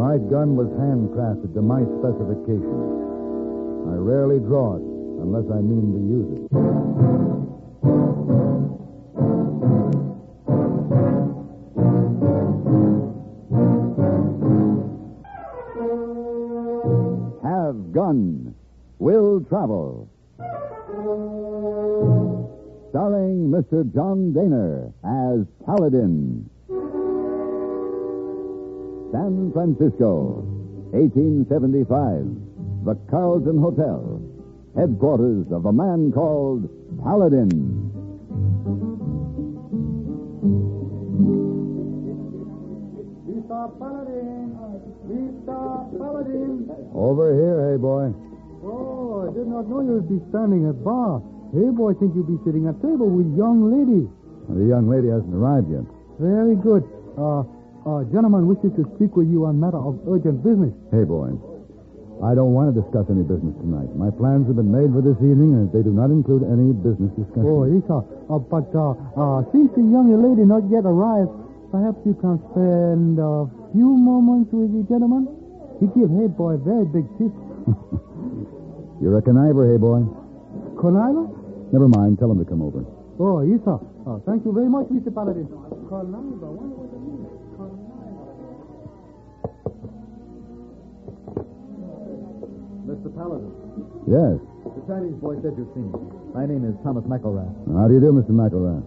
My gun was handcrafted to my specifications. I rarely draw it unless I mean to use it. Have gun. Will travel. Starring Mr. John Dehner as Paladin. San Francisco, 1875. The Carlton Hotel. Headquarters of a man called Paladin. Mr. Paladin! Mr. Paladin! Over here, hey boy. Oh, I did not know you would be standing at bar. Hey, boy, I think you'll be sitting at table with young lady. The young lady hasn't arrived yet. Very good. Gentleman wishes to speak with you on matter of urgent business. Hey boy, I don't want to discuss any business tonight. My plans have been made for this evening, and they do not include any business discussion. Oh, yes, sir. But since the young lady not yet arrived, perhaps you can spend a few moments with the gentleman? He give hey boy a very big tip. You're a conniver, hey boy. Conniver? Never mind. Tell him to come over. Oh, yes, sir. Thank you very much, Mr. Paladin. Conniver? What does it mean? Mr. Paladin, Yes. the Chinese boy said you'd seen me. My name is Thomas McElrath. How do you do, Mr. McElrath?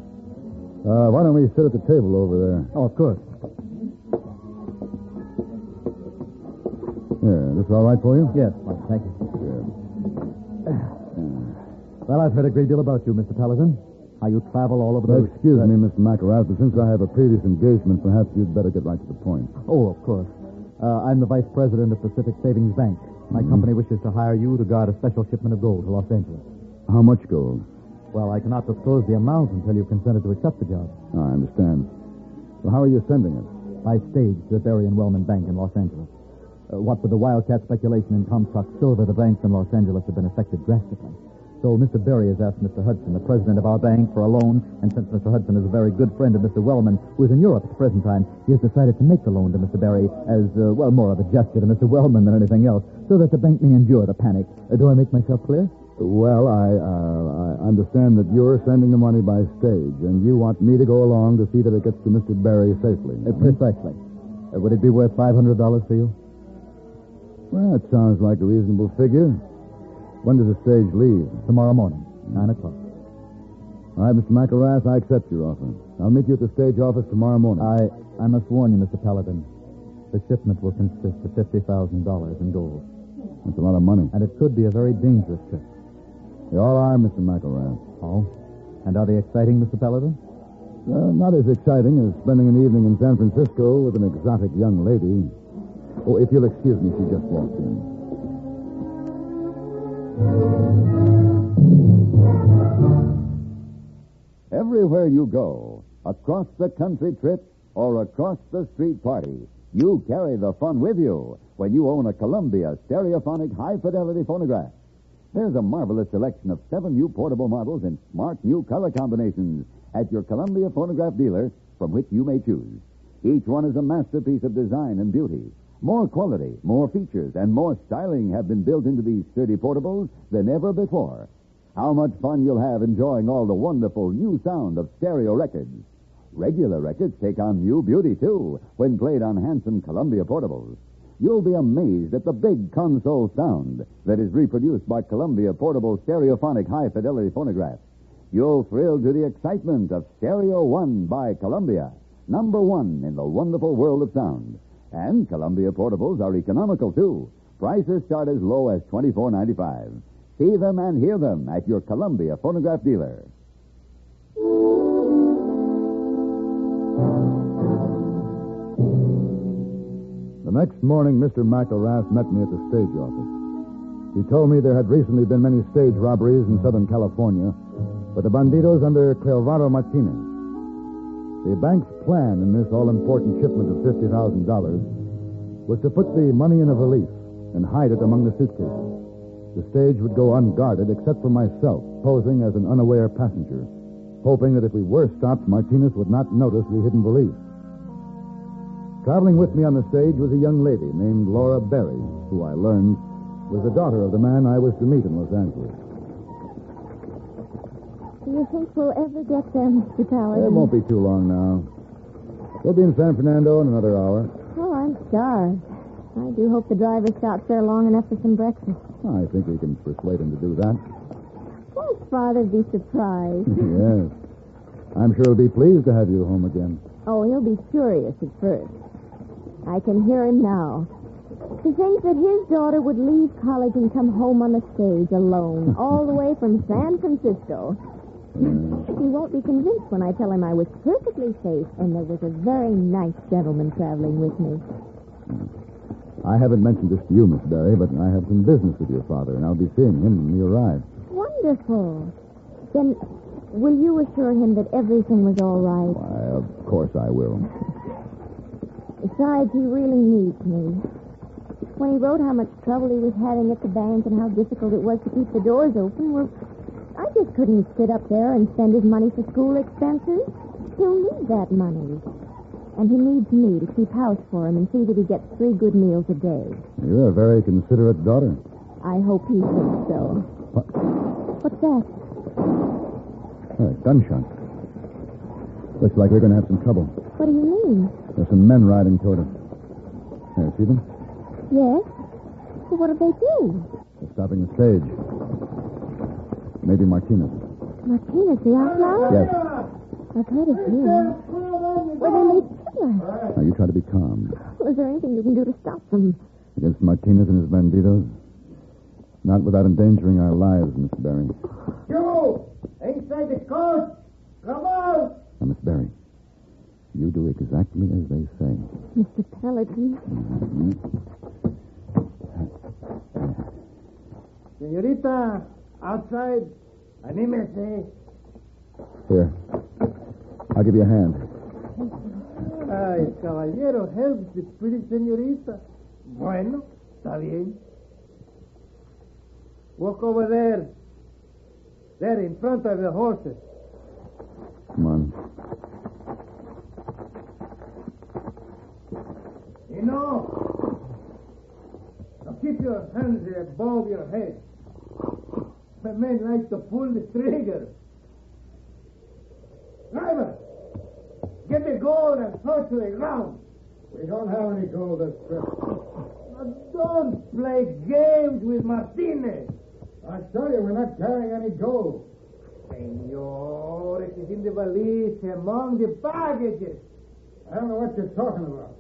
Why don't we sit at the table over there? Oh, of course. Here, this all right for you? Yes, fine, thank you. Good. Well, I've heard a great deal about you, Mr. Paladin. How you travel all over the... Excuse me, Mr. McElrath, but since I have a previous engagement, perhaps you'd better get right to the point. Oh, of course. I'm the vice president of Pacific Savings Bank. My company wishes to hire you to guard a special shipment of gold to Los Angeles. How much gold? Well, I cannot disclose the amount until you've consented to accept the job. I understand. Well, how are you sending it? By stage to the Berry and Wellman Bank in Los Angeles. What with the wildcat speculation in contract silver, the banks in Los Angeles have been affected drastically. So Mr. Berry has asked Mr. Hudson, the president of our bank, for a loan, and since Mr. Hudson is a very good friend of Mr. Wellman, who is in Europe at the present time, he has decided to make the loan to Mr. Berry as, more of a gesture to Mr. Wellman than anything else, so that the bank may endure the panic. Do I make myself clear? Well, I understand that you're sending the money by stage, and you want me to go along to see that it gets to Mr. Berry safely. Precisely. Would it be worth $500 for you? Well, it sounds like a reasonable figure. When does the stage leave? Tomorrow morning, 9 o'clock. All right, Mr. McElrath, I accept your offer. I'll meet you at the stage office tomorrow morning. I must warn you, Mr. Paladin. The shipment will consist of $50,000 in gold. That's a lot of money. And it could be a very dangerous trip. They all are, Mr. McElrath. Oh? And are they exciting, Mr. Paladin? Not as exciting as spending an evening in San Francisco with an exotic young lady. Oh, if you'll excuse me, she just walked in. Everywhere you go, across the country trip or across the street party, you carry the fun with you when you own a Columbia stereophonic high-fidelity phonograph. There's a marvelous selection of 7 new portable models in smart new color combinations at your Columbia phonograph dealer from which you may choose. Each one is a masterpiece of design and beauty. More quality, more features, and more styling have been built into these sturdy portables than ever before. How much fun you'll have enjoying all the wonderful new sound of stereo records. Regular records take on new beauty, too, when played on handsome Columbia portables. You'll be amazed at the big console sound that is reproduced by Columbia portable stereophonic high-fidelity phonographs. You'll thrill to the excitement of Stereo One by Columbia, #1 in the wonderful world of sound. And Columbia portables are economical, too. Prices start as low as $24.95. See them and hear them at your Columbia phonograph dealer. The next morning, Mr. McElrath met me at the stage office. He told me there had recently been many stage robberies in Southern California, with the bandidos under Cleovado Martinez. The bank's plan in this all-important shipment of $50,000 was to put the money in a valise and hide it among the suitcases. The stage would go unguarded except for myself, posing as an unaware passenger, hoping that if we were stopped, Martinez would not notice the hidden valise. Traveling with me on the stage was a young lady named Laura Berry, who I learned was the daughter of the man I was to meet in Los Angeles. Do you think we'll ever get there, Mr. Paladin? It won't be too long now. We'll be in San Fernando in another hour. Oh, I'm starved. I do hope the driver stops there long enough for some breakfast. I think we can persuade him to do that. Won't Father be surprised? Yes. I'm sure he'll be pleased to have you home again. Oh, he'll be furious at first. I can hear him now. To think that his daughter would leave college and come home on the stage alone, all the way from San Francisco. He won't be convinced when I tell him I was perfectly safe and there was a very nice gentleman traveling with me. I haven't mentioned this to you, Miss Berry, but I have some business with your father, and I'll be seeing him when he arrives. Wonderful. Then will you assure him that everything was all right? Why, of course I will. Besides, he really needs me. When he wrote how much trouble he was having at the bank and how difficult it was to keep the doors open, well, I just couldn't sit up there and spend his money for school expenses. He'll need that money. And he needs me to keep house for him and see that he gets 3 good meals a day. You're a very considerate daughter. I hope he thinks so. What? What's that? Gunshot. Looks like we're going to have some trouble. What do you mean? There's some men riding toward us. There, see them? Yes? Well, what did they do? They're stopping the stage. Maybe Martinez. Martinez, the outlaw? Yes. I've heard of him. Well, they made killers. Now, you try to be calm. Well, is there anything you can do to stop them? Against Martinez and his banditos? Not without endangering our lives, Miss Berry. You! Inside the coach! Come on! Now, Miss Berry, you do exactly as they say. Mr. Paladin. Senorita, outside. Anímese. Here. I'll give you a hand. Ay, caballero helps the pretty señorita. Bueno, está bien. Walk over there. There, in front of the horses. Come on. You know, now keep your hands above your head. The men like to pull the trigger. Driver, get the gold and throw it to the ground. We don't have any gold this trip. Now don't play games with Martinez. I tell you, we're not carrying any gold. Senor, it is in the valise among the baggages. I don't know what you're talking about.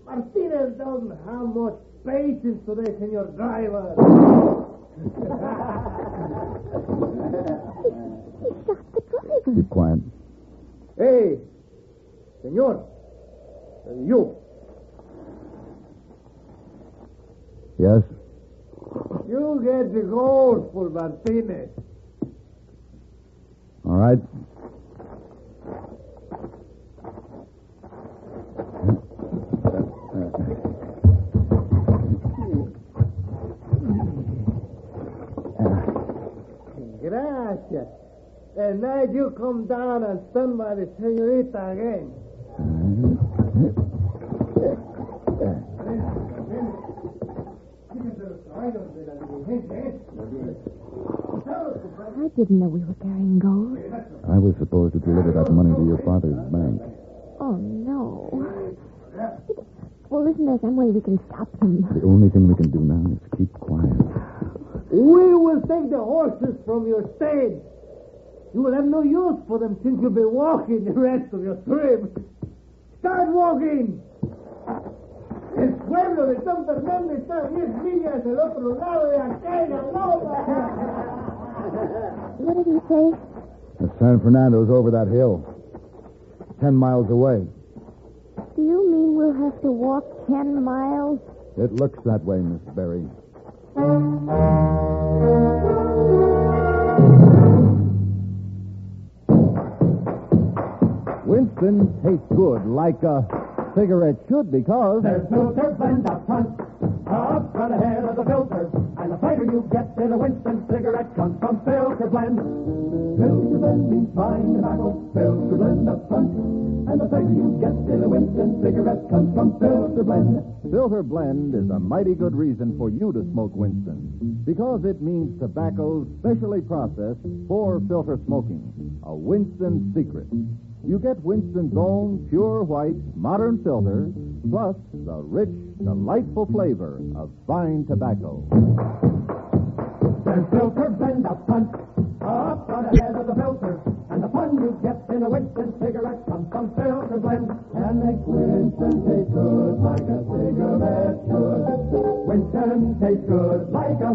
Martinez doesn't have much patience today, Senor Driver. He shot the driver. Keep quiet. Hey, Senor, you. Yes? You get the gold for Martinez. All right. Gracias. And now you come down and stand by the señorita again. I didn't know we were carrying gold. I was supposed to deliver that money to your father's bank. Oh, no. Well, isn't there some way we can stop them? The only thing we can do now is keep quiet. We will take the horses from your stage. You will have no use for them since you'll be walking the rest of your trip. Start walking. El pueblo de San Fernando está 10 millas del otro lado de aquella loma. What did he say? San Fernando's over that hill. 10 miles away. Do you mean we'll have to walk 10 miles? It looks that way, Miss Berry. Winston tastes good, like a cigarette should, because There's filter blend up front ahead of the filter. And the flavor you get in a Winston cigarette comes from filter blend. Filter blend means fine tobacco. Filter blend up front. And the flavor you get in a Winston cigarette comes from Filter Blend. Filter Blend is a mighty good reason for you to smoke Winston, because it means tobacco specially processed for filter smoking. A Winston secret. You get Winston's own pure white modern filter, plus the rich, delightful flavor of fine tobacco. There's Filter Blend up front, up ahead of the filter. And the fun you get in a Winston cigarette comes from Filter Blend. And makes Winston taste good like a cigarette should. Winston tastes good like a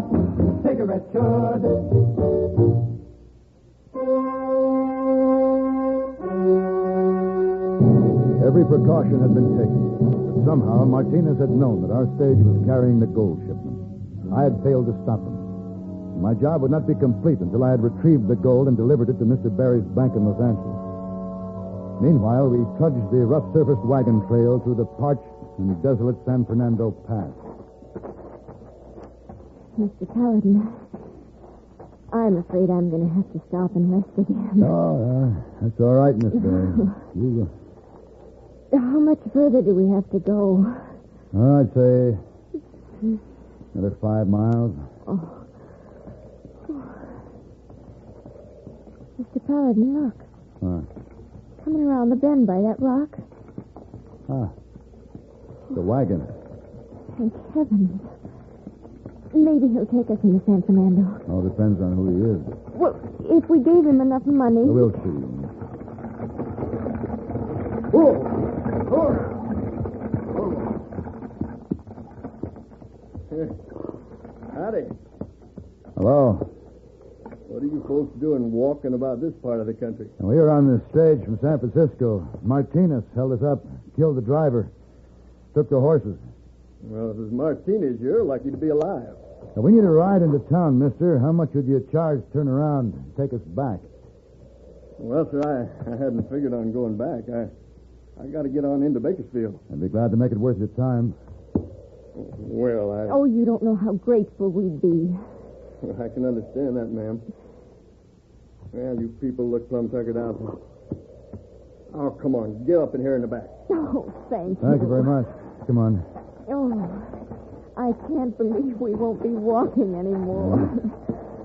cigarette should. Every precaution had been taken, but somehow Martinez had known that our stage was carrying the gold shipment. I had failed to stop him. My job would not be complete until I had retrieved the gold and delivered it to Mr. Barry's bank in Los Angeles. Meanwhile, we trudged the rough-surfaced wagon trail through the parched and desolate San Fernando Pass. Mr. Paladin, I'm afraid I'm going to have to stop and rest again. Oh, that's all right, Miss Barry. How much further do we have to go? I'd say another 5 miles. Oh. Mr. Paladin, look. Coming around the bend by that rock. The wagon. Thank heavens. Maybe he'll take us into San Fernando. All depends on who he is. Well, if we gave him enough money... We'll see. Howdy. Hello. What are you folks doing walking about this part of the country? We were on the stage from San Francisco. Martinez held us up, killed the driver, took the horses. Well, if it's Martinez, you're lucky to be alive. Now, we need a ride into town, mister. How much would you charge to turn around and take us back? Well, sir, I hadn't figured on going back. I got to get on into Bakersfield. I'd be glad to make it worth your time. Well, Oh, you don't know how grateful we'd be. I can understand that, ma'am. Well, you people look plumb tuckered out. Oh, come on. Get up in here in the back. Oh, thank you. Thank you very much. Come on. Oh, I can't believe we won't be walking anymore.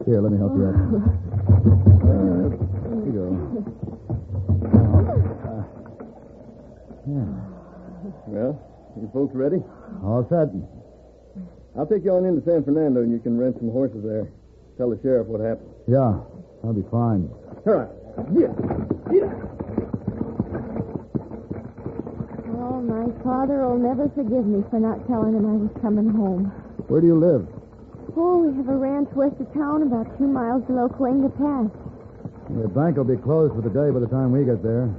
Here, let me help you up. Here you go. Well, you folks ready? All set. I'll take you on into San Fernando, and you can rent some horses there. Tell the sheriff what happened. Yeah, I'll be fine. All right. Yeah. Oh, my father will never forgive me for not telling him I was coming home. Where do you live? Oh, we have a ranch west of town about 2 miles below Cuenca Pass. The bank will be closed for the day by the time we get there.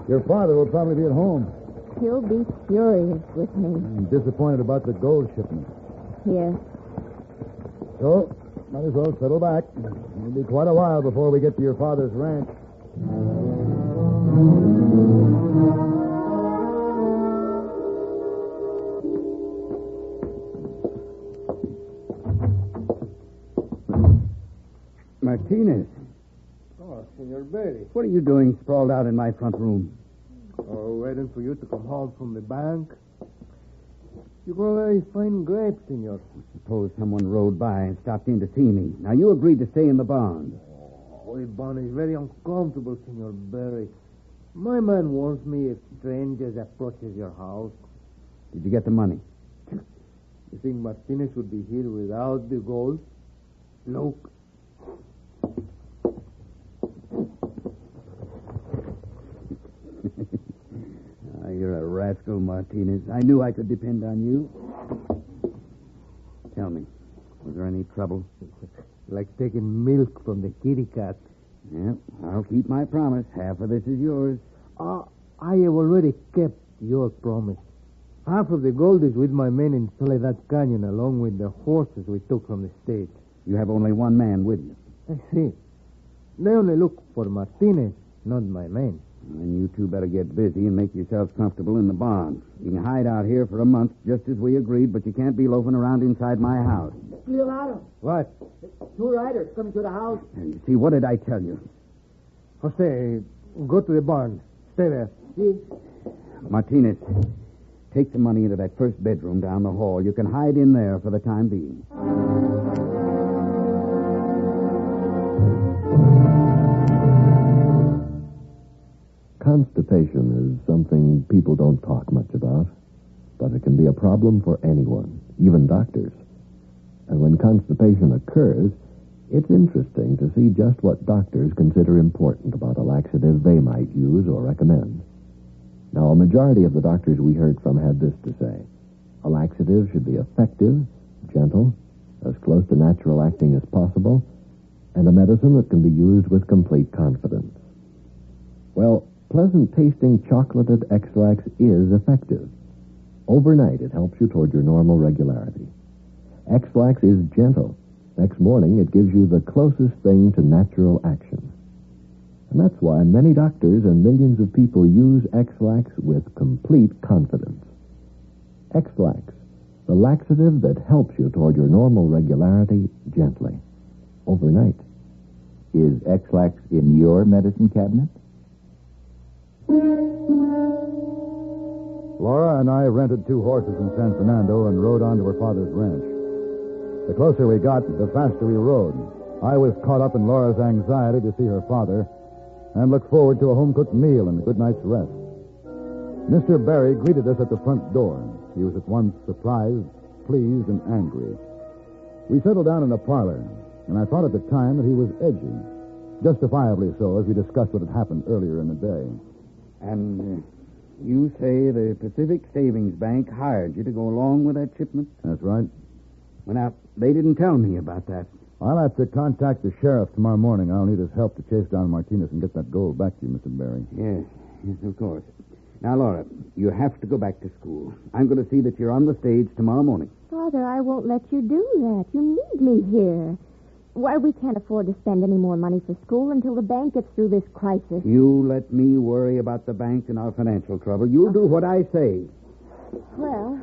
Your father will probably be at home. He'll be furious with me. I'm disappointed about the gold shipment. Yes. So, might as well settle back. It'll be quite a while before we get to your father's ranch. Martinez, Oh, Senor Berry. what are you doing sprawled out in my front room? Oh, waiting for you to come home from the bank. You grow very fine grapes, Senor. Suppose someone rode by and stopped in to see me. Now, you agreed to stay in the barn. Oh, the barn is very uncomfortable, Senor Berry. My man warns me if strangers approaches your house. Did you get the money? You think Martinez would be here without the gold? Look. You're a rascal, Martinez. I knew I could depend on you. Tell me, was there any trouble? Like taking milk from the kitty cat. Yeah, I'll keep my promise. Half of this is yours. I have already kept your promise. Half of the gold is with my men in Soledad Canyon, along with the horses we took from the stage. You have only one man with you. I see. They only look for Martinez, not my men. Then you two better get busy and make yourselves comfortable in the barn. You can hide out here for a month, just as we agreed, but you can't be loafing around inside my house. Leonardo, What? 2 riders coming to the house. And you see, what did I tell you? Jose, go to the barn. Stay there. See? Martinez, take the money into that first bedroom down the hall. You can hide in there for the time being. Constipation is something people don't talk much about, but it can be a problem for anyone, even doctors. And when constipation occurs, it's interesting to see just what doctors consider important about a laxative they might use or recommend. Now, a majority of the doctors we heard from had this to say. A laxative should be effective, gentle, as close to natural acting as possible, and a medicine that can be used with complete confidence. Well, pleasant-tasting chocolated X-Lax is effective. Overnight, it helps you toward your normal regularity. X-Lax is gentle. Next morning, it gives you the closest thing to natural action. And that's why many doctors and millions of people use X-Lax with complete confidence. X-Lax, the laxative that helps you toward your normal regularity gently, overnight. Is X-Lax in your medicine cabinet? Laura and I rented 2 horses in San Fernando and rode on to her father's ranch. The closer we got, the faster we rode. I was caught up in Laura's anxiety to see her father and looked forward to a home-cooked meal and a good night's rest. Mr. Barry greeted us at the front door. He was at once surprised, pleased, and angry. We settled down in a parlor, and I thought at the time that he was edgy. Justifiably so, as we discussed what had happened earlier in the day. And you say the Pacific Savings Bank hired you to go along with that shipment? That's right. Well, now, they didn't tell me about that. I'll have to contact the sheriff tomorrow morning. I'll need his help to chase down Martinez and get that gold back to you, Mr. Barry. Yes, of course. Now, Laura, you have to go back to school. I'm going to see that you're on the stage tomorrow morning. Father, I won't let you do that. You need me here. Why, we can't afford to spend any more money for school until the bank gets through this crisis. You let me worry about the bank and our financial trouble. You'll do what I say. Well,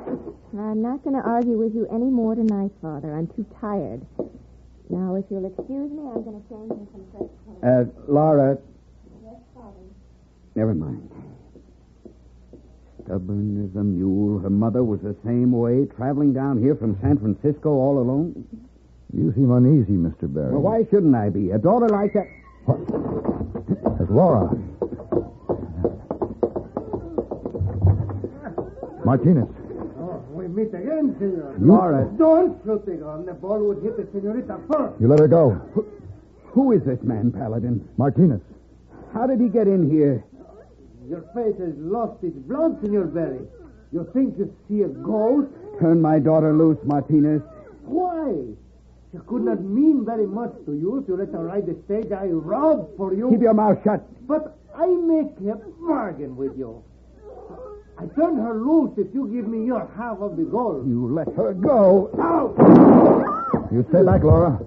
I'm not going to argue with you any more tonight, Father. I'm too tired. Now, if you'll excuse me, I'm going to change into some fresh clothes. Laura. Yes, Father. Never mind. Stubborn as a mule. Her mother was the same way, traveling down here from San Francisco all alone. You seem uneasy, Mr. Barry. Well, why shouldn't I be? A daughter like that... That's Laura. Martinez. Oh, we meet again, senor. Laura. Don't shoot the gun. The ball would hit the senorita first. You let her go. Who is this man, Paladin? Martinez. How did he get in here? Your face has lost its blood, Senor Barry. You think you see a ghost? Turn my daughter loose, Martinez. Why? She could not mean very much to you if you let her ride the stage I robbed for you. Keep your mouth shut. But I make a bargain with you. I turn her loose if you give me your half of the gold. You let her go. Out! You stay back, Laura.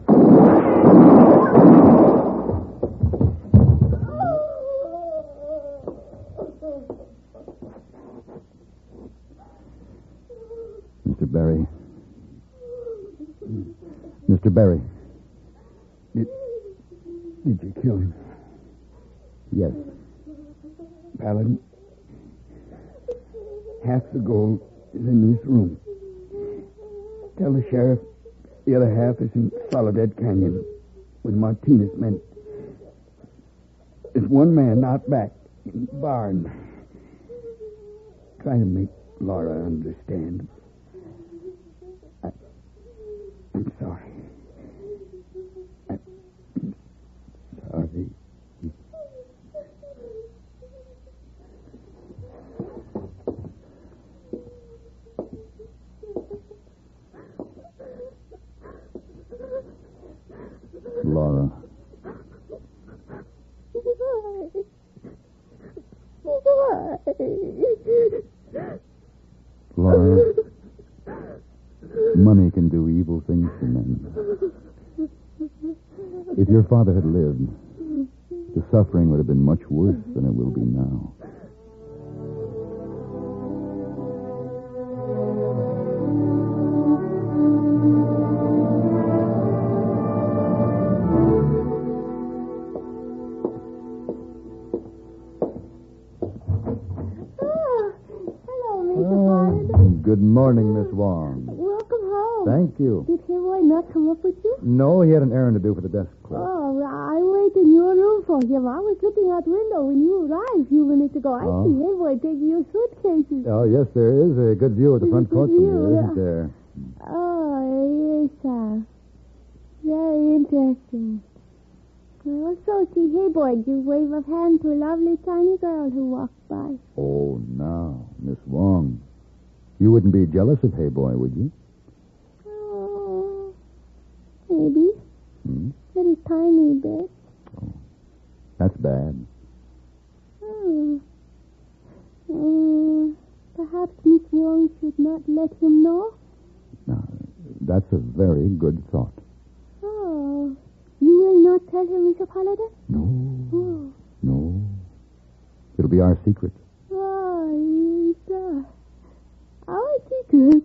Mr. Barry. Mr. Barry. Did you kill him? Yes. Paladin, half the gold is in this room. Tell the sheriff the other half is in Soledad Canyon with Martinez men. There's one man out back in the barn. Try to make Laura understand. I'm sorry. I'm sorry. Laura. Laura, money can do evil things to men. If your father had lived, the suffering would have been much worse than it will be now. Good morning, Miss Wong. Welcome home. Thank you. Did Hillboy not come up with you? No, he had an errand to do for the desk clerk. Oh, I waited in your room for him. I was looking out the window when you arrived a few minutes ago. I see Hillboy taking your suitcases. Oh, yes, there is a good view of the front court from here, isn't there? Oh, yes, sir. Very interesting. I also see Hillboy give wave of hand to a lovely tiny girl who walked by. Oh, now, Miss Wong. You wouldn't be jealous of Heyboy, would you? Oh, maybe. Little tiny bit. Oh, that's bad. Perhaps Miss Wong should not let him know? Now, that's a very good thought. Oh, you will not tell him, Mr. Paladin? No. No. It'll be our secret. Oh, yes. Our secret.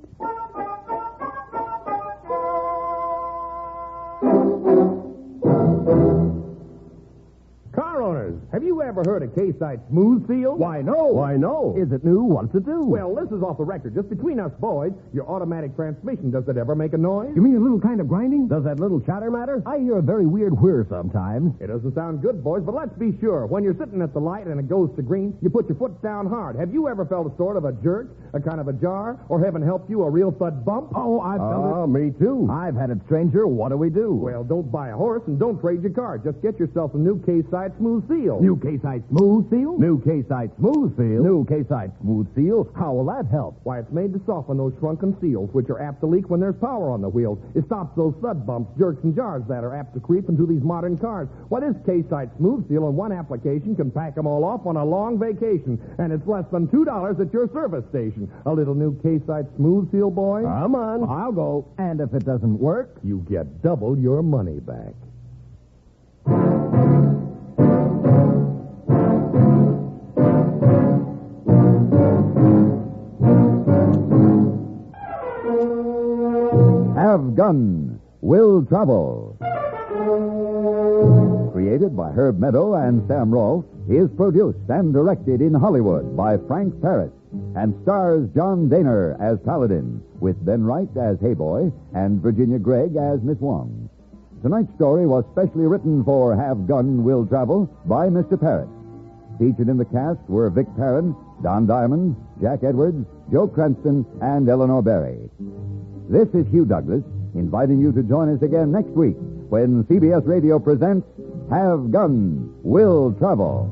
Car owners, have you ever heard of K-Site Smooth Seal? Why, no. Why, no. Is it new? What's it do? Well, this is off the record. Just between us boys, your automatic transmission, does it ever make a noise? You mean a little kind of grinding? Does that little chatter matter? I hear a very weird whir sometimes. It doesn't sound good, boys, but let's be sure. When you're sitting at the light and it goes to green, you put your foot down hard. Have you ever felt a sort of a jerk, a kind of a jar, or heaven help you, a real thud bump? Oh, I've felt it. Oh, me too. I've had it, stranger. What do we do? Well, don't buy a horse and don't trade your car. Just get yourself a new K-Site Smooth Seal. New K-Site Smooth Seal? New K-Site Smooth Seal? New K-Site Smooth Seal? How will that help? Why, it's made to soften those shrunken seals, which are apt to leak when there's power on the wheels. It stops those thud bumps, jerks, and jars that are apt to creep into these modern cars. Why, this K-Site Smooth Seal in one application can pack them all off on a long vacation, and it's less than $2 at your service station. A little new K-Site Smooth Seal, boy? Come on. I'll go. And if it doesn't work? You get double your money back. Have Gun, Will Travel. Created by Herb Meadow and Sam Rolfe, is produced and directed in Hollywood by Frank Paris and stars John Dehner as Paladin, with Ben Wright as Heyboy and Virginia Gregg as Miss Wong. Tonight's story was specially written for Have Gun, Will Travel by Mr. Paris. Featured in the cast were Vic Perrin, Don Diamond, Jack Edwards, Joe Cranston, and Eleanor Berry. This is Hugh Douglas, inviting you to join us again next week when CBS Radio presents Have Gun, Will Travel.